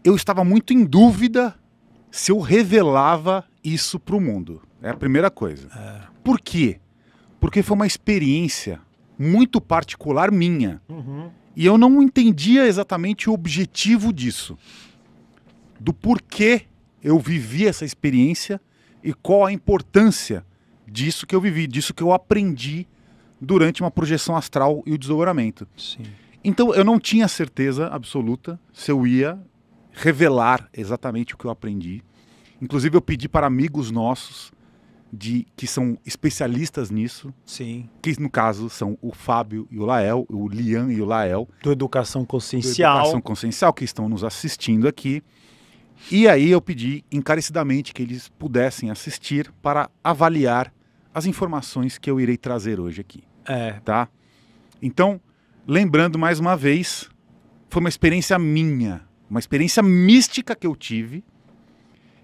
eu estava muito em dúvida se eu revelava isso para o mundo. É a primeira coisa. Por quê? Porque foi uma experiência muito particular minha. E eu não entendia exatamente o objetivo disso. Do porquê eu vivi essa experiência e qual a importância disso que eu vivi, disso que eu aprendi durante uma projeção astral e o desdobramento. Sim. Então eu não tinha certeza absoluta se eu ia revelar exatamente o que eu aprendi. Inclusive eu pedi para amigos nossos que são especialistas nisso, Sim. que no caso são o Fábio e o Lael, o Lian e o Lael, Do Educação Consciencial. do Educação Consciencial, que estão nos assistindo aqui. E aí eu pedi encarecidamente que eles pudessem assistir para avaliar as informações que eu irei trazer hoje aqui. Tá? Então, lembrando mais uma vez, foi uma experiência minha, uma experiência mística que eu tive.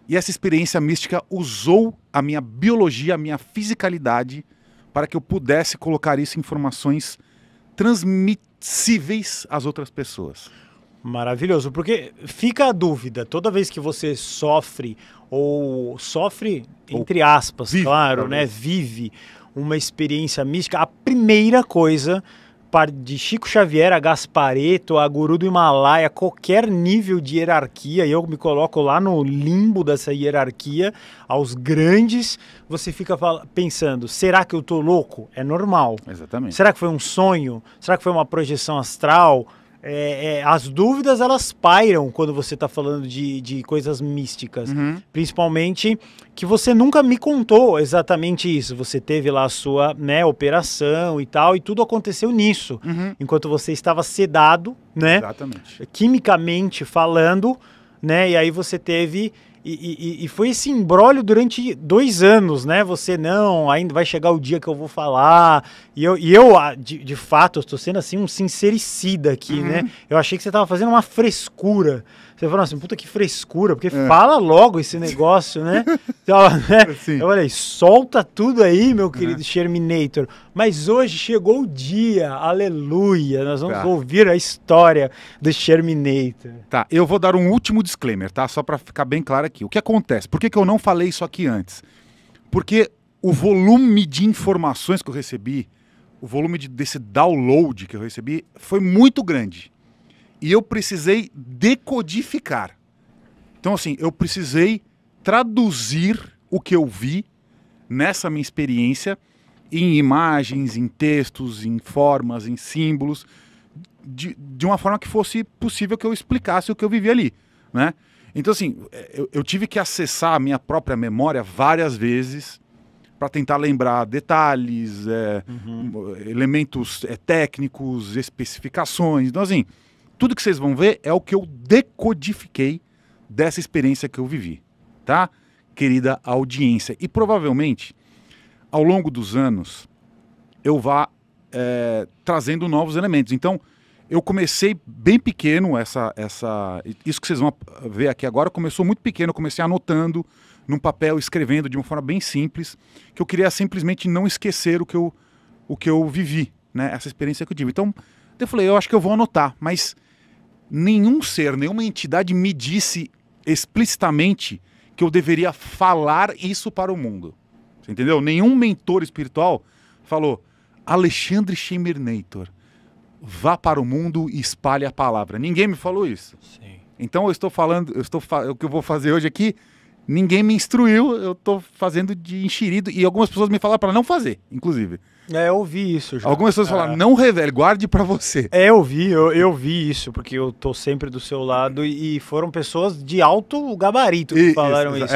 E essa experiência mística usou a minha biologia, a minha fisicalidade, para que eu pudesse colocar isso em informações transmissíveis às outras pessoas. Maravilhoso, porque fica a dúvida, toda vez que você sofre, ou sofre, entre aspas, vive, claro, talvez, né, vive uma experiência mística, a primeira coisa, de Chico Xavier a Gaspareto, a Guru do Himalaia, qualquer nível de hierarquia, e eu me coloco lá no limbo dessa hierarquia, aos grandes, você fica pensando, será que eu tô louco? É normal. Exatamente. Será que foi um sonho? Será que foi uma projeção astral? As dúvidas, elas pairam quando você está falando de coisas místicas. Principalmente que você nunca me contou exatamente isso. Você teve lá a sua, né, operação e tal, e tudo aconteceu nisso. Enquanto você estava sedado, né? Exatamente. Quimicamente falando, né? E aí você teve... E foi esse imbróglio durante 2 anos, né? Você, não, ainda vai chegar o dia que eu vou falar. E eu de fato, eu estou sendo assim um sincericida aqui, né? Eu achei que você estava fazendo uma frescura. Você falou assim, puta que frescura, porque fala logo esse negócio, né? Então, né? Eu falei, solta tudo aí, meu querido Sherminator. Mas hoje chegou o dia, aleluia, nós vamos ouvir a história do Sherminator. Tá, eu vou dar um último disclaimer, tá? Só para ficar bem claro aqui. O que acontece? Por que eu não falei isso aqui antes? Porque o volume de informações que eu recebi, o volume desse download que eu recebi foi muito grande. E eu precisei decodificar. Então, assim, eu precisei traduzir o que eu vi nessa minha experiência em imagens, em textos, em formas, em símbolos, de uma forma que fosse possível que eu explicasse o que eu vivi ali, né? Então, assim, eu tive que acessar a minha própria memória várias vezes para tentar lembrar detalhes, elementos técnicos, especificações. Então, assim, tudo que vocês vão ver é o que eu decodifiquei dessa experiência que eu vivi, tá? Querida audiência. E provavelmente, ao longo dos anos, eu vá trazendo novos elementos. Então, eu comecei bem pequeno, isso que vocês vão ver aqui agora, começou muito pequeno, eu comecei anotando num papel, escrevendo de uma forma bem simples, que eu queria simplesmente não esquecer o que eu vivi, né? Essa experiência que eu tive. Então, eu falei, eu acho que eu vou anotar, mas nenhum ser, nenhuma entidade me disse explicitamente que eu deveria falar isso para o mundo. Você entendeu? Nenhum mentor espiritual falou, Alexandre Sherminator, vá para o mundo e espalhe a palavra. Ninguém me falou isso. Sim. Então eu estou falando, o que eu vou fazer hoje aqui, ninguém me instruiu, eu estou fazendo de enxerido, e algumas pessoas me falaram para não fazer, inclusive. Eu ouvi isso já. Algumas pessoas falaram, não revele, guarde para você. Eu vi isso, porque eu tô sempre do seu lado e foram pessoas de alto gabarito que falaram isso.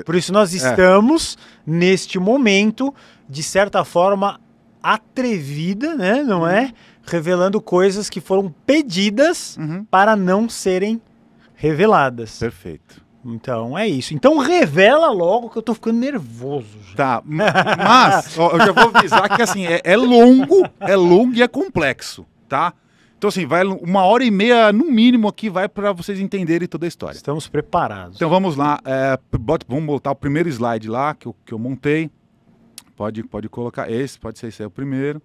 Por isso nós estamos, neste momento, de certa forma, atrevida, né, não é? Revelando coisas que foram pedidas para não serem reveladas. Perfeito. Então é isso. Então revela logo que eu tô ficando nervoso. Já. Tá, mas ó, eu já vou avisar que assim, é longo e é complexo, tá? Então assim, vai 1h30 no mínimo aqui, vai para vocês entenderem toda a história. Estamos preparados. Então vamos lá, vamos botar o primeiro slide lá que eu montei. Pode colocar esse, pode ser esse aí o primeiro.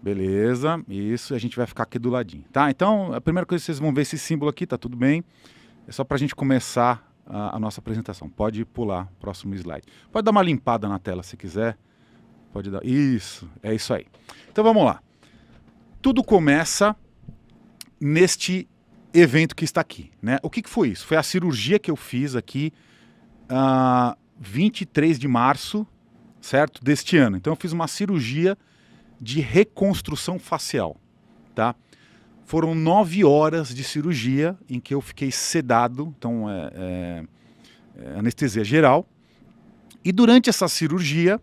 Beleza, isso, a gente vai ficar aqui do ladinho, tá? Então, a primeira coisa que vocês vão ver esse símbolo aqui, tá tudo bem. É só para a gente começar a nossa apresentação. Pode pular, próximo slide. Pode dar uma limpada na tela se quiser. Pode dar. Isso, é isso aí. Então vamos lá. Tudo começa neste evento que está aqui, né? O que foi isso? Foi a cirurgia que eu fiz aqui 23 de março, certo? Deste ano. Então eu fiz uma cirurgia de reconstrução facial, tá? Foram 9 horas de cirurgia em que eu fiquei sedado, então anestesia geral. E durante essa cirurgia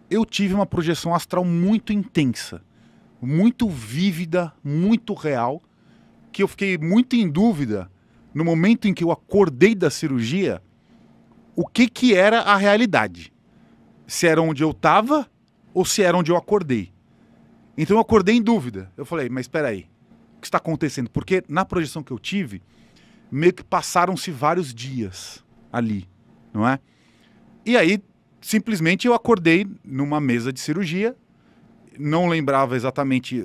eu tive uma projeção astral muito intensa, muito vívida, muito real, que eu fiquei muito em dúvida no momento em que eu acordei da cirurgia, o que era a realidade. Se era onde eu estava ou se era onde eu acordei. Então eu acordei em dúvida. Eu falei, mas espera aí, o que está acontecendo? Porque na projeção que eu tive, meio que passaram-se vários dias ali, não é? E aí, simplesmente eu acordei numa mesa de cirurgia, não lembrava exatamente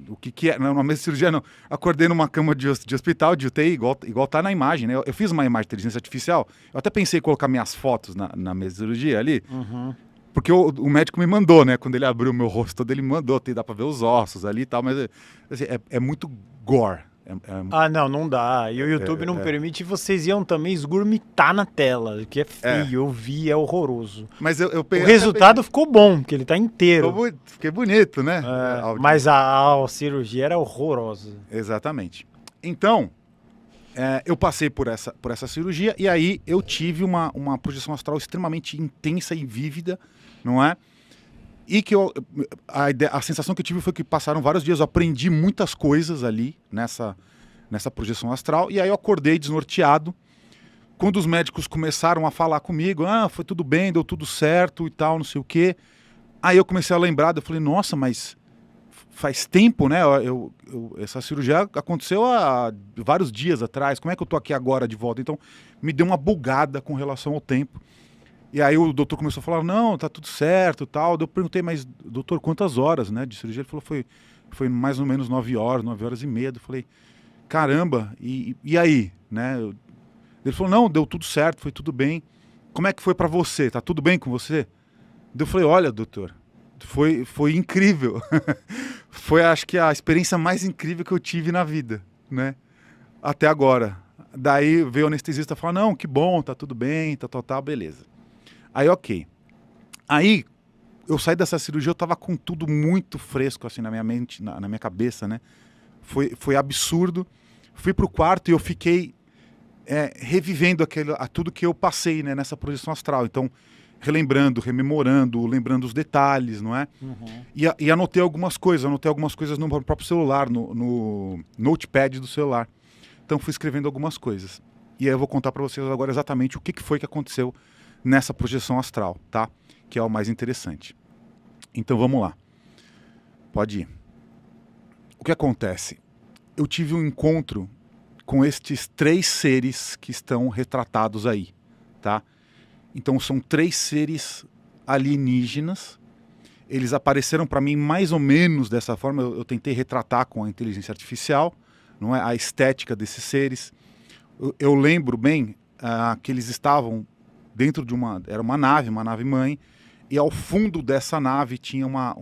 o que era, numa mesa de cirurgia não, acordei numa cama de hospital, de UTI, igual tá na imagem, né? Eu fiz uma imagem de inteligência artificial, eu até pensei em colocar minhas fotos na mesa de cirurgia ali, porque o médico me mandou, né? Quando ele abriu o meu rosto todo, ele me mandou, dá pra ver os ossos ali e tal, mas assim, é muito gore. Não dá. E o YouTube não permite, vocês iam também esgurmitar na tela, que é feio, eu vi, é horroroso. Mas o resultado ficou bom, porque ele tá inteiro. Fiquei bonito, né? Mas a cirurgia era horrorosa. Exatamente. Então, eu passei por essa cirurgia e aí eu tive uma projeção astral extremamente intensa e vívida, não é? E que a sensação que eu tive foi que passaram vários dias, eu aprendi muitas coisas ali nessa projeção astral, e aí eu acordei desnorteado. Quando os médicos começaram a falar comigo, foi tudo bem, deu tudo certo e tal, não sei o quê. Aí eu comecei a lembrar, eu falei, nossa, mas faz tempo, né? Essa cirurgia aconteceu há vários dias atrás, como é que eu tô aqui agora de volta? Então me deu uma bugada com relação ao tempo. E aí o doutor começou a falar, não, tá tudo certo e tal. Eu perguntei, mas doutor, quantas horas, né, de cirurgia? Ele falou, foi mais ou menos 9 horas e meia. Eu falei, caramba, e aí, né? Ele falou, não, deu tudo certo, foi tudo bem. Como é que foi pra você? Tá tudo bem com você? Eu falei, olha, doutor, foi incrível. Foi, acho que, a experiência mais incrível que eu tive na vida, né? Até agora. Daí veio o anestesista e falou, não, que bom, tá tudo bem, tá, beleza. Aí, ok. Aí, eu saí dessa cirurgia, eu tava com tudo muito fresco, assim, na minha mente, na minha cabeça, né? Foi absurdo. Fui pro quarto e eu fiquei revivendo tudo que eu passei, né, nessa projeção astral. Então, relembrando, rememorando, lembrando os detalhes, não é? E anotei algumas coisas no próprio celular, no notepad do celular. Então, fui escrevendo algumas coisas. E aí eu vou contar para vocês agora exatamente o que foi que aconteceu nessa projeção astral, tá? Que é o mais interessante. Então vamos lá. Pode ir. O que acontece? Eu tive um encontro com estes 3 seres que estão retratados aí, tá? Então são 3 seres alienígenas. Eles apareceram para mim mais ou menos dessa forma. Eu tentei retratar com a inteligência artificial, não é? A estética desses seres. Eu lembro bem que eles estavam dentro de era uma nave mãe, e ao fundo dessa nave tinha uma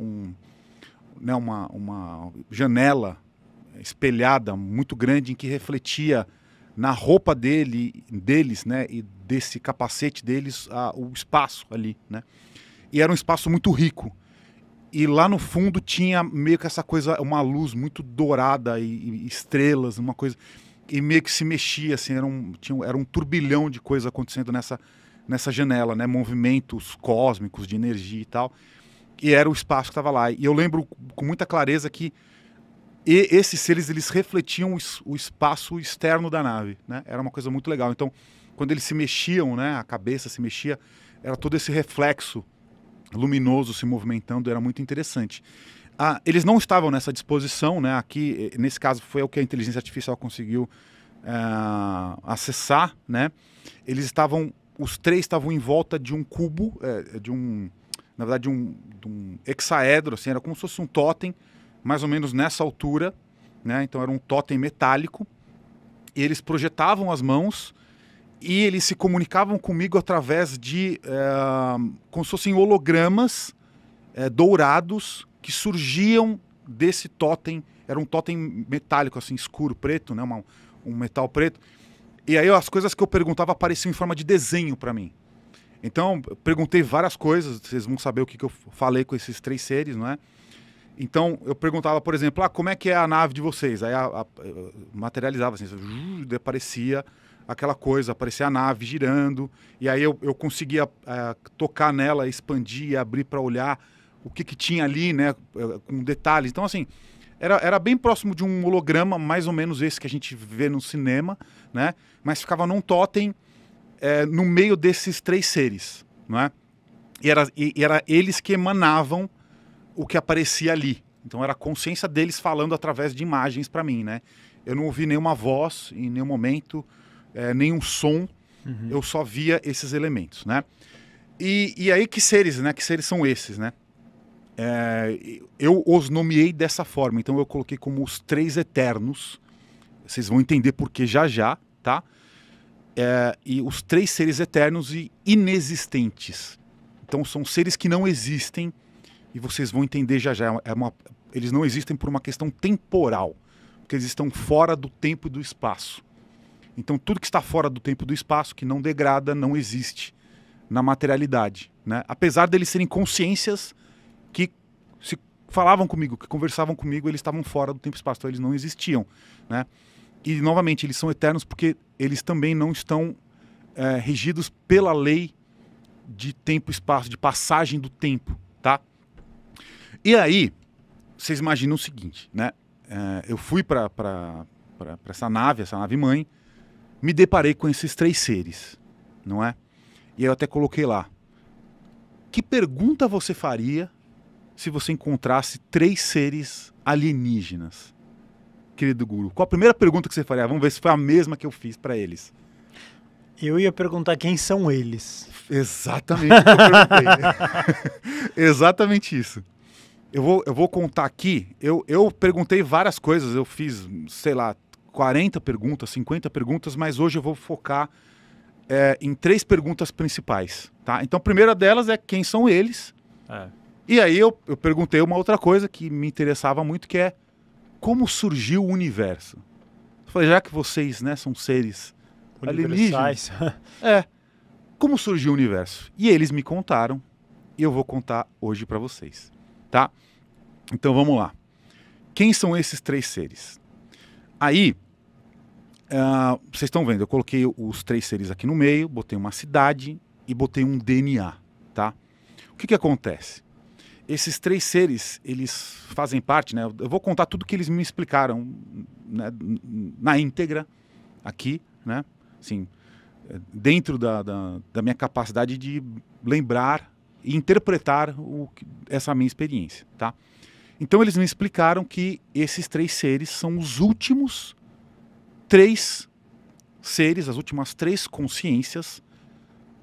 janela espelhada muito grande em que refletia na roupa deles, né, e desse capacete deles, o espaço ali, né? E era um espaço muito rico. E lá no fundo tinha meio que essa coisa, uma luz muito dourada e estrelas, uma coisa, e meio que se mexia, assim, era um turbilhão de coisa acontecendo nessa janela, né? Movimentos cósmicos de energia e tal. E era o espaço que estava lá. E eu lembro com muita clareza que esses seres, eles refletiam o espaço externo da nave, né? Era uma coisa muito legal. Então, quando eles se mexiam, né? A cabeça se mexia, era todo esse reflexo luminoso se movimentando, era muito interessante. Eles não estavam nessa disposição, né? Aqui, nesse caso, foi o que a inteligência artificial conseguiu acessar, né? Os 3 estavam em volta de um cubo, na verdade, de um hexaedro, assim, era como se fosse um totem, mais ou menos nessa altura, né? Então era um totem metálico, e eles projetavam as mãos e eles se comunicavam comigo através de como se fossem hologramas dourados que surgiam desse totem. Era um totem metálico, assim, escuro, preto, né? Um metal preto. E aí as coisas que eu perguntava apareciam em forma de desenho para mim. Então, eu perguntei várias coisas, vocês vão saber o que eu falei com esses 3 seres, não é? Então, eu perguntava, por exemplo, como é que é a nave de vocês? Aí materializava assim, aparecia aquela coisa, aparecia a nave girando, e aí eu conseguia tocar nela, expandir, abrir para olhar o que tinha ali, né, com detalhes. Então, assim, era bem próximo de um holograma, mais ou menos esse que a gente vê no cinema, né? Mas ficava num totem no meio desses 3 seres, não é? E era eles que emanavam o que aparecia ali. Então era a consciência deles falando através de imagens para mim, né? Eu não ouvi nenhuma voz em nenhum momento, nenhum som. Eu só via esses elementos, né? E aí que seres, né? Que seres são esses, né? Eu os nomeei dessa forma. Então eu coloquei como os 3 eternos. Vocês vão entender por que já, tá? E os 3 seres eternos e inexistentes. Então são seres que não existem. E vocês vão entender já. Eles não existem por uma questão temporal, porque eles estão fora do tempo e do espaço. Então tudo que está fora do tempo e do espaço, que não degrada, não existe na materialidade, né? Apesar deles serem consciências que se falavam comigo, que conversavam comigo, eles estavam fora do tempo e espaço, então eles não existiam, né? E novamente, eles são eternos porque eles também não estão regidos pela lei de tempo e espaço, de passagem do tempo, tá? E aí, vocês imaginam o seguinte, né? Eu fui para essa nave mãe, me deparei com esses 3 seres, não é? E aí eu até coloquei lá, que pergunta você faria se você encontrasse 3 seres alienígenas, querido guru? Qual a primeira pergunta que você faria? Vamos ver se foi a mesma que eu fiz para eles. Eu ia perguntar quem são eles. Exatamente o que eu perguntei. Exatamente isso. Eu vou contar aqui. Eu perguntei várias coisas. Eu fiz, sei lá, 40 perguntas, 50 perguntas, mas hoje eu vou focar em 3 perguntas principais, tá? Então a primeira delas é quem são eles. E aí eu perguntei uma outra coisa que me interessava muito, que é como surgiu o universo. Eu falei, já que vocês, né, são seres alienígenas, como surgiu o universo? E eles me contaram, e eu vou contar hoje para vocês, tá? Então vamos lá. Quem são esses 3 seres? Aí, vocês estão vendo, eu coloquei os 3 seres aqui no meio, botei uma cidade e botei um DNA, tá? O que acontece? Esses 3 seres, eles fazem parte, né? Eu vou contar tudo que eles me explicaram, né, na íntegra aqui, né? Assim, dentro da minha capacidade de lembrar e interpretar essa minha experiência, tá? Então eles me explicaram que esses 3 seres são os últimos 3 seres, as últimas 3 consciências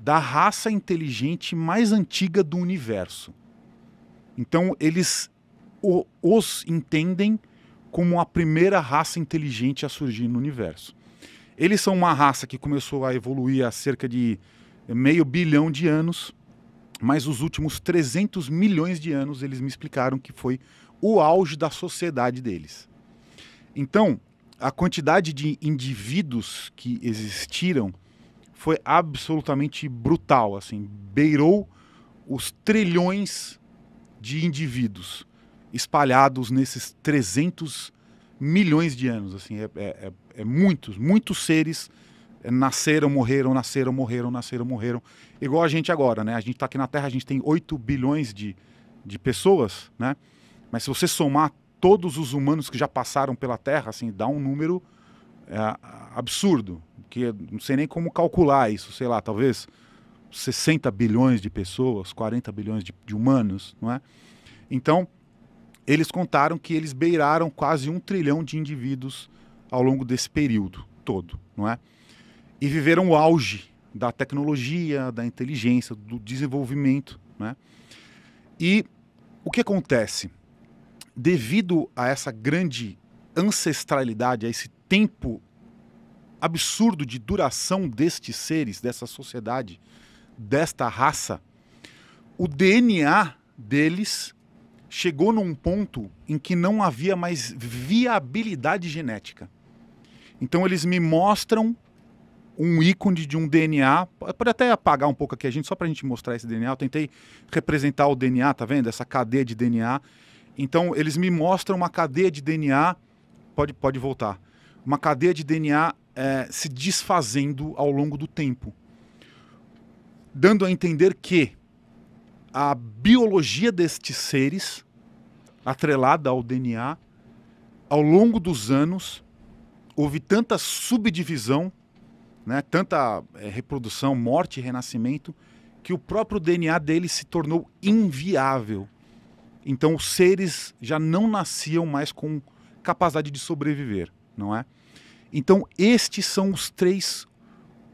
da raça inteligente mais antiga do universo. Então eles os entendem como a primeira raça inteligente a surgir no universo. Eles são uma raça que começou a evoluir há cerca de meio bilhão de anos, mas os últimos 300 milhões de anos eles me explicaram que foi o auge da sociedade deles. Então, a quantidade de indivíduos que existiram foi absolutamente brutal, assim, beirou os trilhões de indivíduos espalhados nesses 300 milhões de anos, assim, muitos seres nasceram, morreram, nasceram, morreram, nasceram, morreram, igual a gente agora, né? A gente está aqui na Terra, a gente tem 8 bilhões de pessoas, né? Mas se você somar todos os humanos que já passaram pela Terra, assim, dá um número absurdo, que não sei nem como calcular isso, sei lá, talvez 60 bilhões de pessoas, 40 bilhões de humanos, não é? Então, eles contaram que eles beiraram quase 1 trilhão de indivíduos ao longo desse período todo, não é? E viveram o auge da tecnologia, da inteligência, do desenvolvimento, né? E o que acontece? Devido a essa grande ancestralidade, a esse tempo absurdo de duração destes seres, dessa sociedade, desta raça, o DNA deles chegou num ponto em que não havia mais viabilidade genética. Então eles me mostram um ícone de um DNA, pode até apagar um pouco aqui a gente, só para a gente mostrar esse DNA, eu tentei representar o DNA, tá vendo? Essa cadeia de DNA. Então eles me mostram uma cadeia de DNA, pode voltar, uma cadeia de DNA se desfazendo ao longo do tempo, dando a entender que a biologia destes seres, atrelada ao DNA, ao longo dos anos, houve tanta subdivisão, né, tanta reprodução, morte e renascimento, que o próprio DNA deles se tornou inviável. Então os seres já não nasciam mais com capacidade de sobreviver, não é? Então estes são os 3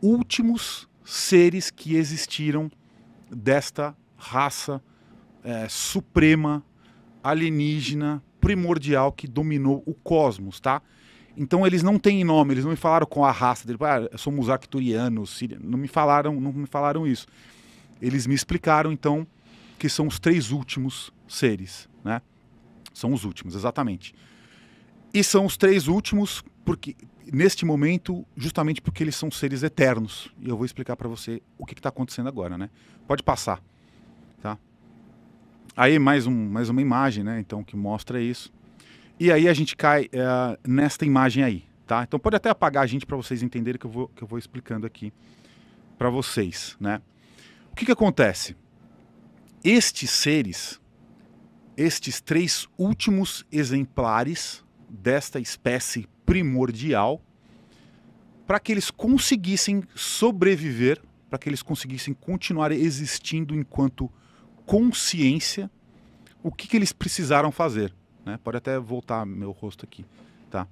últimos seres que existiram desta raça suprema, alienígena, primordial que dominou o cosmos, tá? Então eles não têm nome, eles não me falaram com a raça dele, somos arcturianos, não me falaram isso. Eles me explicaram então que são os 3 últimos seres, né? São os últimos, exatamente. E são os 3 últimos porque neste momento, justamente porque eles são seres eternos. E eu vou explicar para você o que está acontecendo agora, né? Pode passar, tá? Aí mais uma imagem, né? Então que mostra isso. E aí a gente cai nesta imagem aí, tá? Então pode até apagar a gente para vocês entenderem que eu vou explicando aqui para vocês, né? O que acontece? Estes seres, estes 3 últimos exemplares desta espécie primordial, para que eles conseguissem sobreviver, para que eles conseguissem continuar existindo enquanto consciência, o que eles precisaram fazer? Né? Pode até voltar meu rosto aqui, tá?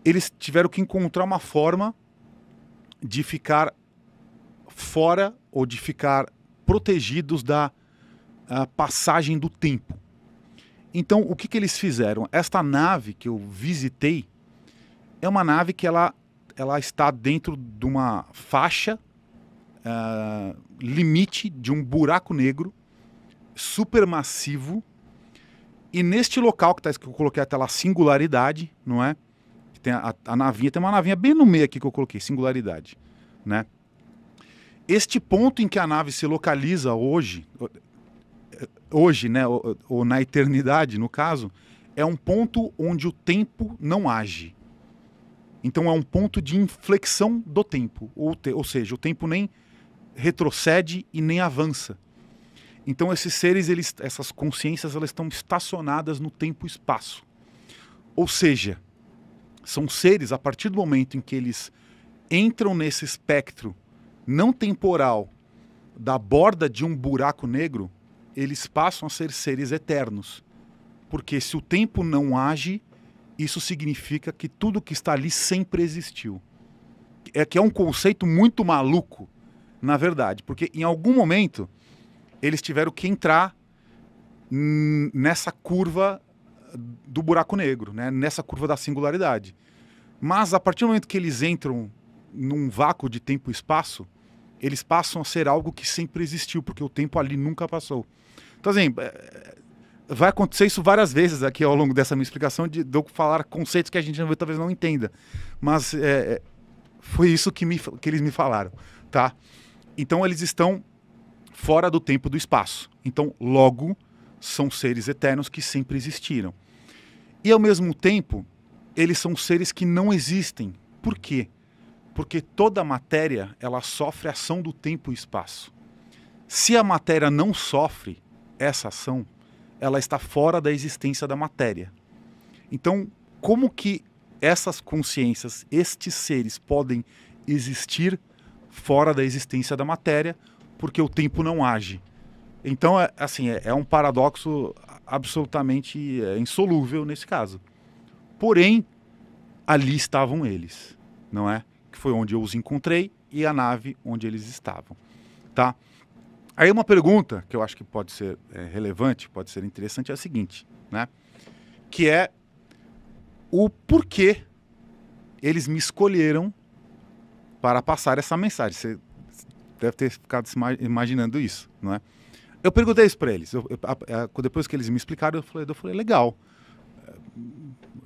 Eles tiveram que encontrar uma forma de ficar fora ou de ficar protegidos da passagem do tempo. Então, o que eles fizeram? Esta nave que eu visitei é uma nave que ela está dentro de uma faixa limite de um buraco negro supermassivo. E neste local que eu coloquei até lá singularidade, não é? Tem a navinha, tem uma navinha bem no meio aqui que eu coloquei, singularidade, né? Este ponto em que a nave se localiza hoje, né, ou na eternidade, no caso, é um ponto onde o tempo não age. Então é um ponto de inflexão do tempo, ou seja, o tempo nem retrocede e nem avança. Então esses seres, essas consciências, elas estão estacionadas no tempo e espaço. Ou seja, são seres, a partir do momento em que eles entram nesse espectro não temporal da borda de um buraco negro, eles passam a ser seres eternos. Porque se o tempo não age, isso significa que tudo que está ali sempre existiu. Que é um conceito muito maluco, na verdade. Porque em algum momento eles tiveram que entrar nessa curva do buraco negro, né? Nessa curva da singularidade. Mas a partir do momento que eles entram num vácuo de tempo e espaço, eles passam a ser algo que sempre existiu, porque o tempo ali nunca passou. Então, assim, vai acontecer isso várias vezes aqui ao longo dessa minha explicação, de eu falar conceitos que a gente talvez não entenda. Mas foi isso que eles me falaram, tá? Então, eles estão fora do tempo e do espaço. Então, logo, são seres eternos que sempre existiram. E, ao mesmo tempo, eles são seres que não existem. Por quê? Porque toda a matéria, ela sofre a ação do tempo e espaço. Se a matéria não sofre essa ação, ela está fora da existência da matéria. Então, como que essas consciências, estes seres, podem existir fora da existência da matéria? Porque o tempo não age. Então, é um paradoxo absolutamente insolúvel nesse caso. Porém, ali estavam eles, não é? Que foi onde eu os encontrei e a nave onde eles estavam, tá? Aí uma pergunta que eu acho que pode ser relevante, pode ser interessante, é a seguinte, né? Que é o porquê eles me escolheram para passar essa mensagem. Você deve ter ficado imaginando isso, não é? Eu perguntei isso para eles. Depois que eles me explicaram, eu falei, legal.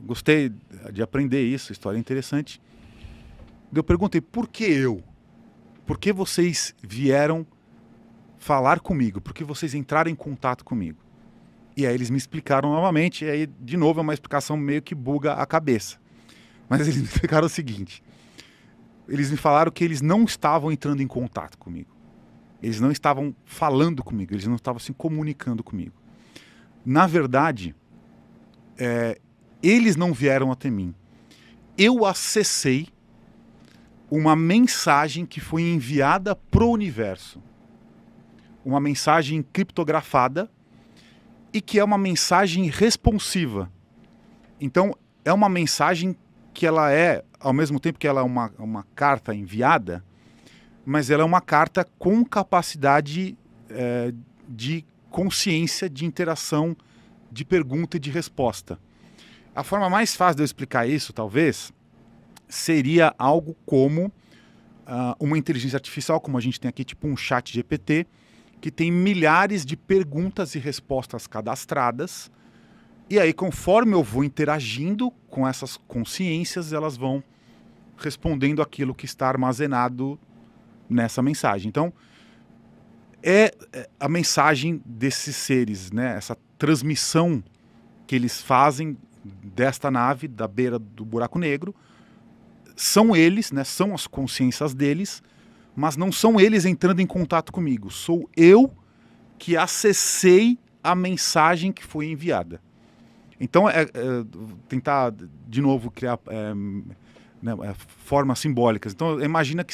Gostei de aprender isso, história interessante. Eu perguntei, por que eu? Por que vocês vieram falar comigo? Por que vocês entraram em contato comigo? E aí eles me explicaram novamente, e aí, de novo, é uma explicação meio que buga a cabeça. Mas eles me explicaram o seguinte. Eles me falaram que eles não estavam entrando em contato comigo. Eles não estavam falando comigo, eles não estavam se comunicando comigo. Na verdade, eles não vieram até mim. Eu acessei uma mensagem que foi enviada para o universo. Uma mensagem criptografada e que é uma mensagem responsiva. Então, é uma mensagem que ela é, ao mesmo tempo que ela é uma carta enviada, mas ela é uma carta com capacidade de consciência, de interação, de pergunta e de resposta. A forma mais fácil de eu explicar isso, talvez, seria algo como uma inteligência artificial, como a gente tem aqui, tipo um chat GPT, que tem milhares de perguntas e respostas cadastradas, e aí conforme eu vou interagindo com essas consciências, elas vão respondendo aquilo que está armazenado nessa mensagem. Então, é a mensagem desses seres, né? Essa transmissão que eles fazem desta nave, da beira do buraco negro, são eles, né? São as consciências deles, mas não são eles entrando em contato comigo. Sou eu que acessei a mensagem que foi enviada. Então, tentar de novo criar formas simbólicas. Então, imagina que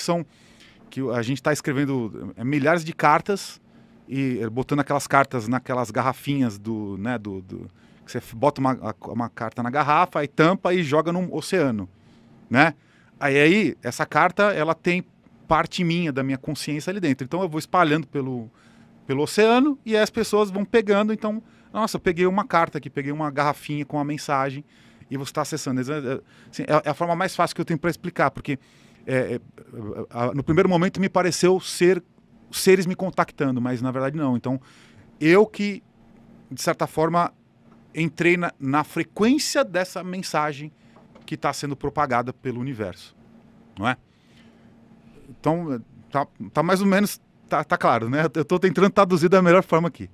a gente está escrevendo milhares de cartas e botando aquelas cartas naquelas garrafinhas que você bota uma carta na garrafa e tampa e joga no oceano, né? Aí essa carta, ela tem parte minha, da minha consciência ali dentro. Então eu vou espalhando pelo oceano e aí as pessoas vão pegando. Então, nossa, eu peguei uma carta aqui, peguei uma garrafinha com uma mensagem e você está acessando. Assim, é a forma mais fácil que eu tenho para explicar, porque no primeiro momento me pareceu seres me contactando, mas na verdade não. Então, eu que, de certa forma, entrei na frequência dessa mensagem que está sendo propagada pelo universo, não é? Então, tá mais ou menos, tá claro, né? Eu estou tentando traduzir da melhor forma aqui.